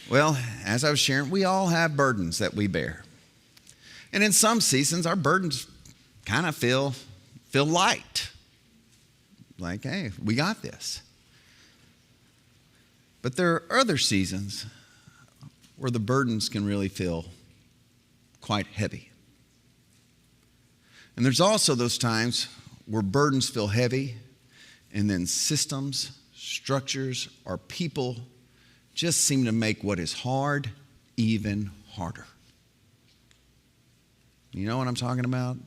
Well, as I was sharing, we all have burdens that we bear. And in some seasons, our burdens kind of feel light. Like, hey, we got this. But there are other seasons where the burdens can really feel quite heavy. And there's also those times where burdens feel heavy, and then systems, structures, or people just seem to make what is hard even harder. You know what I'm talking about?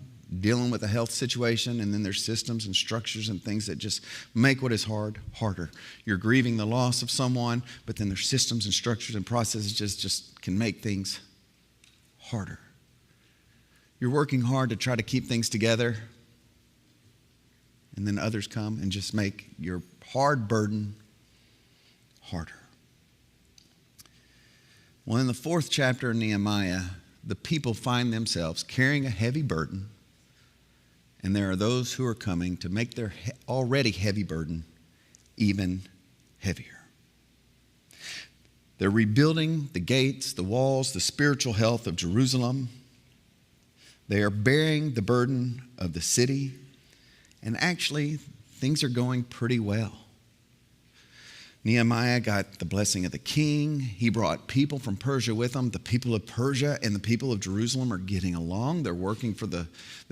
Dealing with a health situation, and then there's systems and structures and things that just make what is hard harder. You're grieving the loss of someone, but then there's systems and structures and processes just can make things harder. You're working hard to try to keep things together, and then others come and just make your hard burden harder. Well, in the 4th chapter of Nehemiah, the people find themselves carrying a heavy burden, and there are those who are coming to make their already heavy burden even heavier. They're rebuilding the gates, the walls, the spiritual health of Jerusalem. They are bearing the burden of the city, and actually, things are going pretty well. Nehemiah got the blessing of the king. He brought people from Persia with him. The people of Persia and the people of Jerusalem are getting along. They're working for the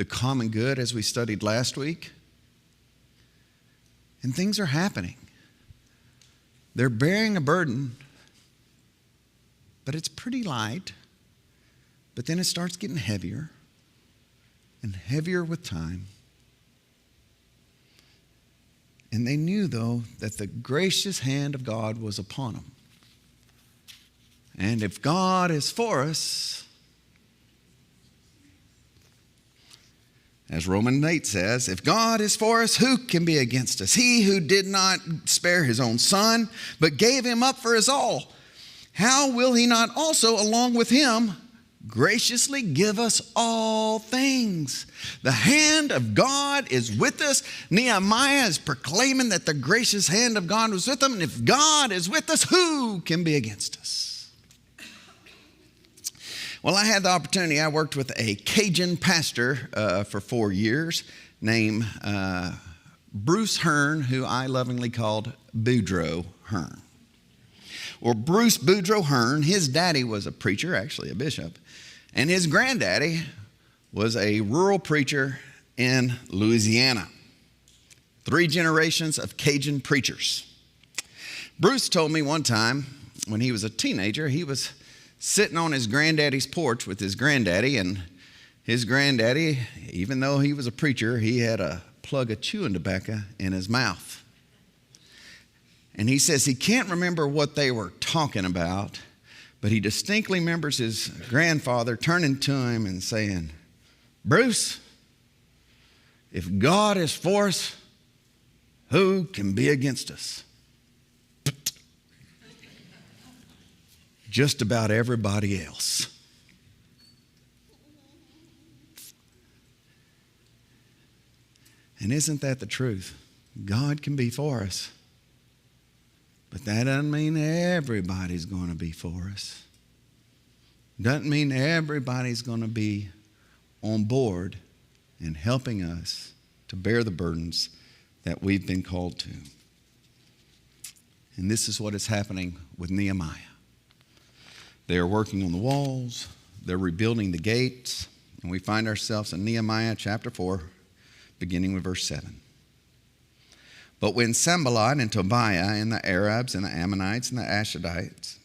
common good, as we studied last week. And things are happening. They're bearing a burden, but it's pretty light. But then it starts getting heavier and heavier with time. And they knew, though, that the gracious hand of God was upon them. And if God is for us, as Romans 8 says, if God is for us, who can be against us? He who did not spare his own son, but gave him up for us all, how will he not also, along with him, graciously give us all things? The hand of God is with us. Nehemiah is proclaiming that the gracious hand of God was with them. And if God is with us, who can be against us? Well, I had the opportunity. I worked with a Cajun pastor for 4 years named Bruce Hearn, who I lovingly called Boudreaux Hearn. Well, Bruce Boudreaux Hearn, his daddy was a preacher, actually a bishop. And his granddaddy was a rural preacher in Louisiana. 3 generations of Cajun preachers. Bruce told me one time when he was a teenager, he was sitting on his granddaddy's porch with his granddaddy, and his granddaddy, even though he was a preacher, he had a plug of chewing tobacco in his mouth. And he says he can't remember what they were talking about, but he distinctly remembers his grandfather turning to him and saying, Bruce, if God is for us, who can be against us? Just about everybody else. And isn't that the truth? God can be for us. But that doesn't mean everybody's going to be for us. Doesn't mean everybody's going to be on board in helping us to bear the burdens that we've been called to. And this is what is happening with Nehemiah. They are working on the walls. They're rebuilding the gates. And we find ourselves in Nehemiah chapter 4, beginning with verse 7. But when Sanballat and Tobiah and the Arabs and the Ammonites and the Ashdodites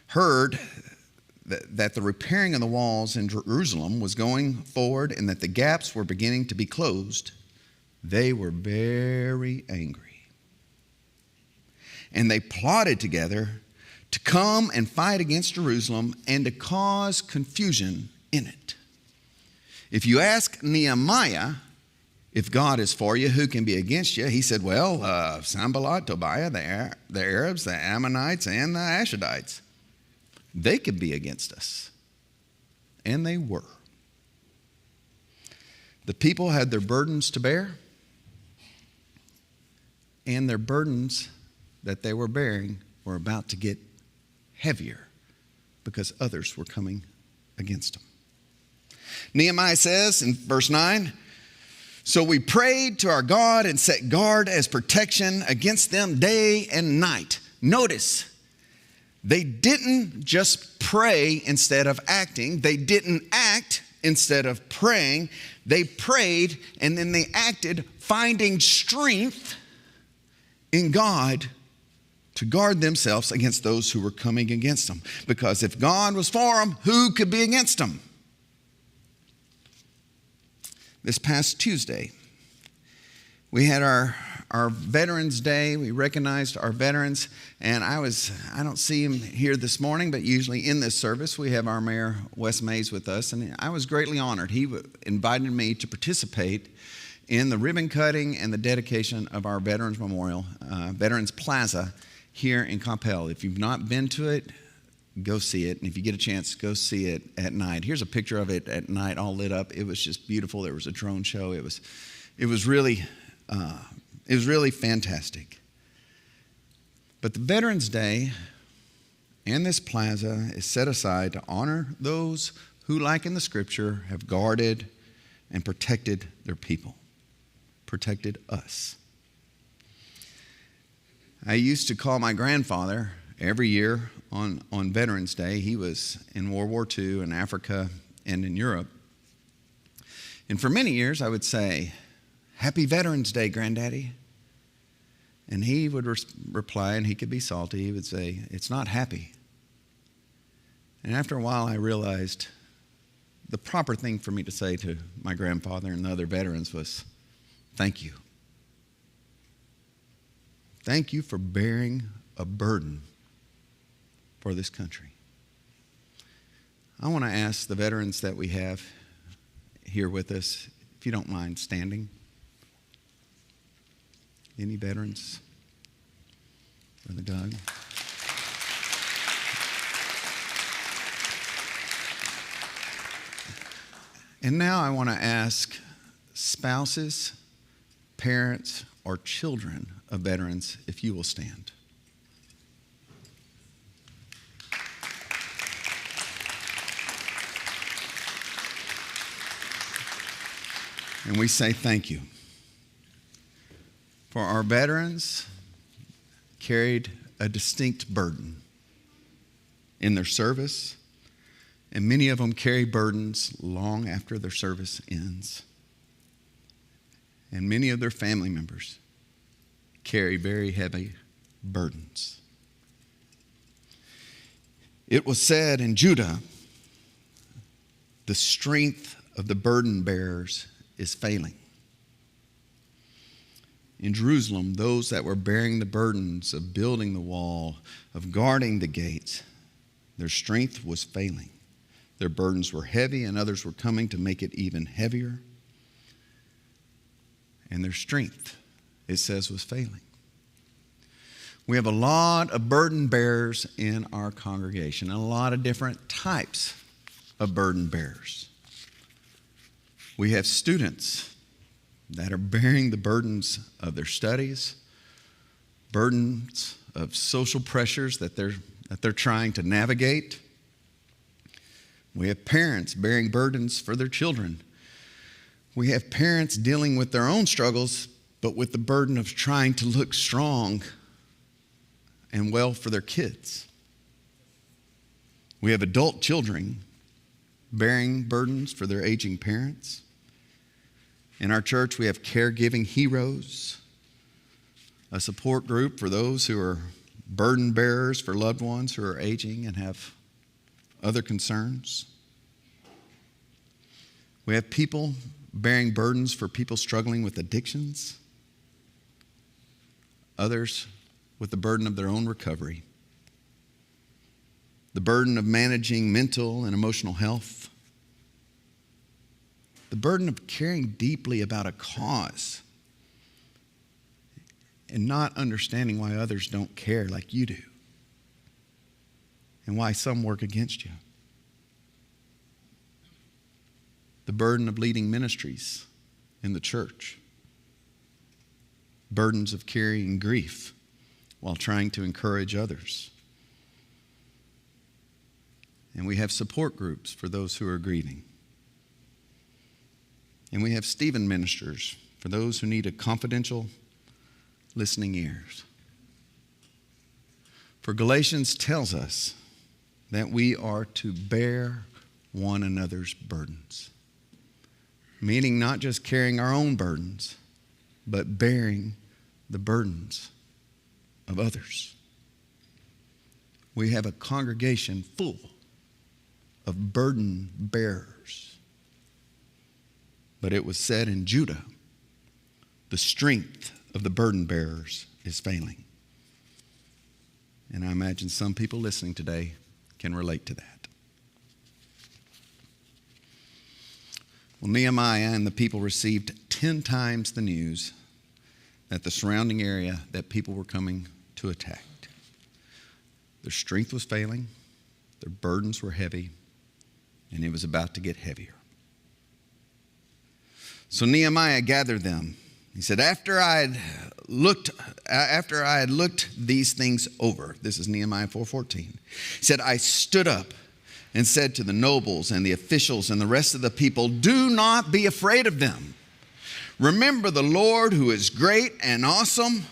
heard that the repairing of the walls in Jerusalem was going forward and that the gaps were beginning to be closed, they were very angry. And they plotted together to come and fight against Jerusalem and to cause confusion in it. If you ask Nehemiah, if God is for you, who can be against you? He said, well, Sanballat, Tobiah, the Arabs, the Ammonites, and the Ashdodites. They could be against us. And they were. The people had their burdens to bear. And their burdens that they were bearing were about to get heavier because others were coming against them. Nehemiah says in verse 9, so we prayed to our God and set guard as protection against them day and night. Notice, they didn't just pray instead of acting. They didn't act instead of praying. They prayed and then they acted, finding strength in God to guard themselves against those who were coming against them. Because if God was for them, who could be against them? This past Tuesday, we had our Veterans Day. We recognized our veterans, and I don't see him here this morning, but usually in this service we have our Mayor Wes Mays with us, and I was greatly honored. He invited me to participate in the ribbon cutting and the dedication of our Veterans Memorial, Veterans Plaza here in Coppell. If you've not been to it, go see it. And if you get a chance, go see it at night. Here's a picture of it at night, all lit up. It was just beautiful. There was a drone show. It was really fantastic. But the Veterans Day and this plaza is set aside to honor those who, like in the scripture, have guarded and protected their people, protected us. I used to call my grandfather every year on Veterans Day. He was in World War II in Africa and in Europe. And for many years, I would say, Happy Veterans Day, Granddaddy. And he would reply, and he could be salty. He would say, it's not happy. And after a while, I realized the proper thing for me to say to my grandfather and the other veterans was, thank you. Thank you for bearing a burden for this country. I want to ask the veterans that we have here with us, if you don't mind standing. Any veterans? Brother Doug? And now I want to ask spouses, parents, or children of veterans if you will stand. And we say thank you. For our veterans carried a distinct burden in their service, and many of them carry burdens long after their service ends. And many of their family members carry very heavy burdens. It was said in Judah, the strength of the burden bearers is failing. In Jerusalem, those that were bearing the burdens of building the wall, of guarding the gates, their strength was failing. Their burdens were heavy, and others were coming to make it even heavier. And their strength, it says, was failing. We have a lot of burden bearers in our congregation, and a lot of different types of burden bearers. We have students that are bearing the burdens of their studies, burdens of social pressures that they're trying to navigate. We have parents bearing burdens for their children. We have parents dealing with their own struggles, but with the burden of trying to look strong and well for their kids. We have adult children bearing burdens for their aging parents. In our church, we have caregiving heroes, a support group for those who are burden bearers for loved ones who are aging and have other concerns. We have people bearing burdens for people struggling with addictions, others with the burden of their own recovery, the burden of managing mental and emotional health, the burden of caring deeply about a cause and not understanding why others don't care like you do and why some work against you. The burden of leading ministries in the church. Burdens of carrying grief while trying to encourage others. And we have support groups for those who are grieving. And we have Stephen ministers for those who need a confidential listening ears. For Galatians tells us that we are to bear one another's burdens. Meaning not just carrying our own burdens, but bearing the burdens of others. We have a congregation full of burden bearers. But it was said in Judah, the strength of the burden bearers is failing. And I imagine some people listening today can relate to that. Well, Nehemiah and the people received 10 times the news that the surrounding area that people were coming to attack. Their strength was failing, their burdens were heavy, and it was about to get heavier. So Nehemiah gathered them. He said, after I had looked these things over, this is Nehemiah 4:14. He said, I stood up and said to the nobles and the officials and the rest of the people, do not be afraid of them. Remember the Lord who is great and awesome,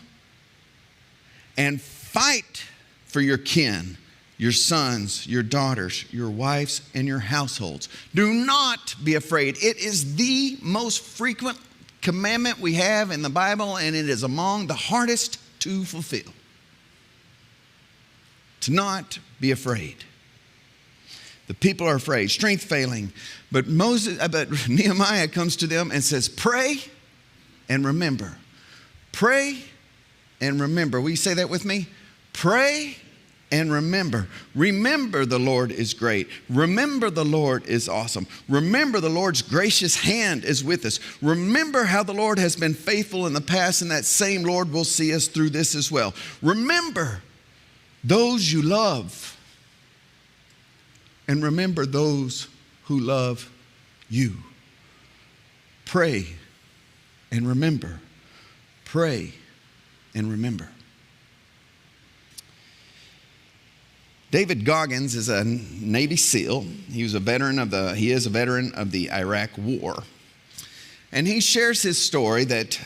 and fight for your kin, your sons, your daughters, your wives, and your households. Do not be afraid. It is the most frequent commandment we have in the Bible, and it is among the hardest to fulfill. To not be afraid. The people are afraid, strength failing. But Nehemiah comes to them and says, pray and remember. Pray and remember. Will you say that with me? Pray and remember. Remember the Lord is great. Remember the Lord is awesome. Remember the Lord's gracious hand is with us. Remember how the Lord has been faithful in the past, and that same Lord will see us through this as well. Remember those you love. And remember those who love you. Pray and remember. Pray and remember. David Goggins is a Navy SEAL. He is a veteran of the Iraq War. And he shares his story that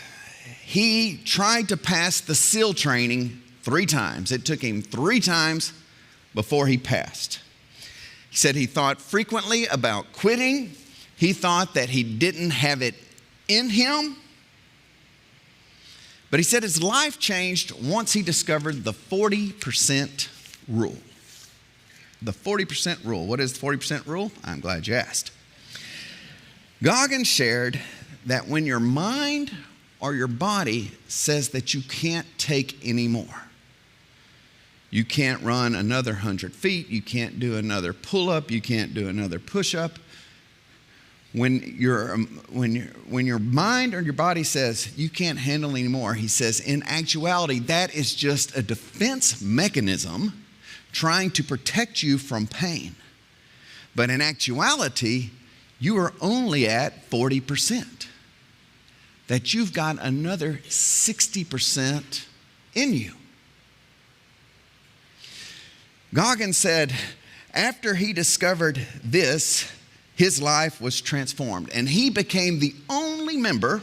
he tried to pass the SEAL training 3 times. It took him 3 times before he passed. He said he thought frequently about quitting. He thought that he didn't have it in him. But he said his life changed once he discovered the 40% rule. The 40% rule. What is the 40% rule? I'm glad you asked. Goggins shared that when your mind or your body says that you can't take any more, you can't run another 100 feet, you can't do another pull-up, you can't do another push-up. When your mind or your body says you can't handle anymore, he says, in actuality, that is just a defense mechanism trying to protect you from pain. But in actuality, you are only at 40%. That you've got another 60% in you. Goggins said, after he discovered this, his life was transformed, and he became the only member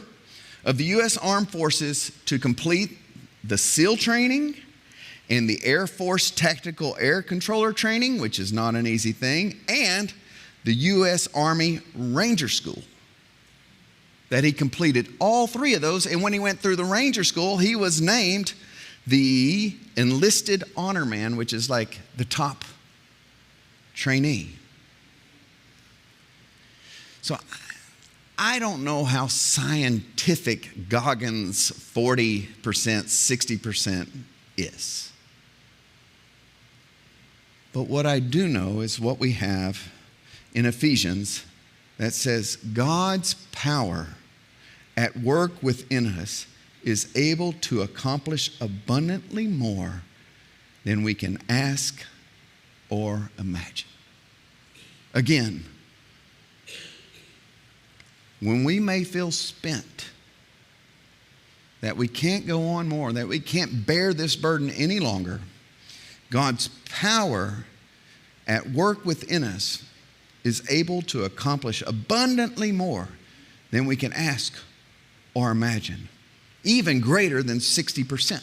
of the U.S. Armed Forces to complete the SEAL training and the Air Force Tactical Air Controller training, which is not an easy thing, and the U.S. Army Ranger School. That he completed all 3 of those, and when he went through the Ranger School, he was named the Enlisted Honor Man, which is like the top trainee. So I don't know how scientific Goggins' 40%, 60% is. But what I do know is what we have in Ephesians that says God's power at work within us is able to accomplish abundantly more than we can ask or imagine. Again, when we may feel spent, that we can't go on more, that we can't bear this burden any longer, God's power at work within us is able to accomplish abundantly more than we can ask or imagine, even greater than 60%.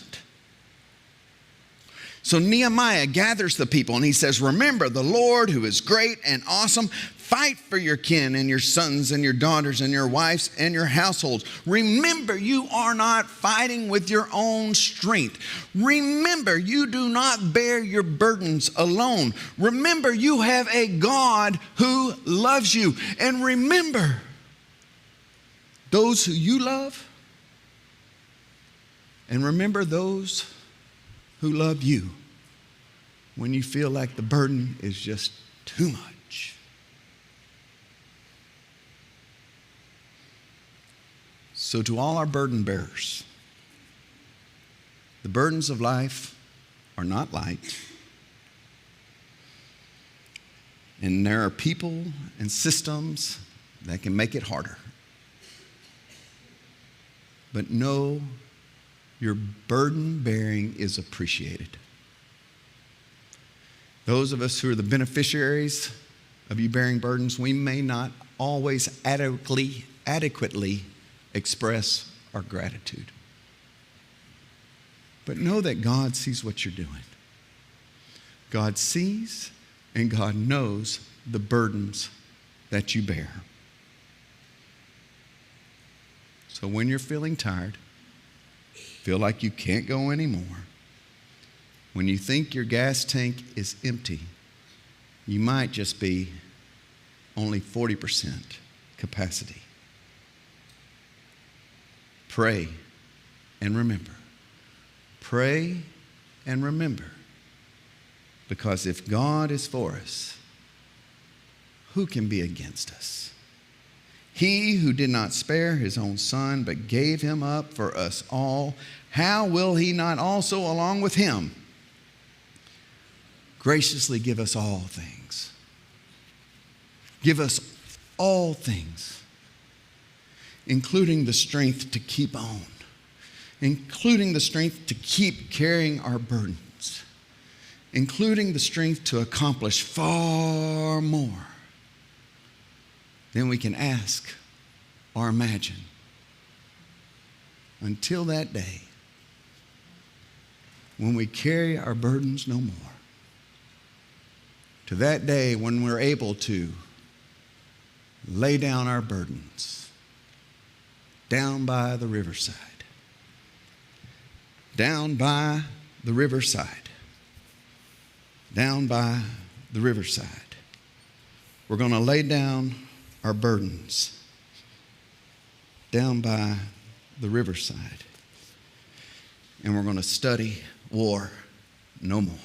So Nehemiah gathers the people and he says, remember the Lord who is great and awesome. Fight for your kin and your sons and your daughters and your wives and your households. Remember, you are not fighting with your own strength. Remember, you do not bear your burdens alone. Remember, you have a God who loves you. And remember, those who you love, and remember those who love you when you feel like the burden is just too much. So to all our burden bearers, the burdens of life are not light. And there are people and systems that can make it harder. But know your burden bearing is appreciated. Those of us who are the beneficiaries of you bearing burdens, we may not always adequately express our gratitude. But know that God sees what you're doing. God sees and God knows the burdens that you bear. So when you're feeling tired, feel like you can't go anymore, when you think your gas tank is empty, you might just be only 40% capacity. Pray and remember. Pray and remember. Because if God is for us, who can be against us? He who did not spare his own son, but gave him up for us all, how will he not also, along with him, graciously give us all things? Give us all things, including the strength to keep on, including the strength to keep carrying our burdens, including the strength to accomplish far more than we can ask or imagine. Until that day, when we carry our burdens no more. To that day when we're able to lay down our burdens down by the riverside. Down by the riverside. Down by the riverside. We're going to lay down our burdens down by the riverside. And we're going to study war no more.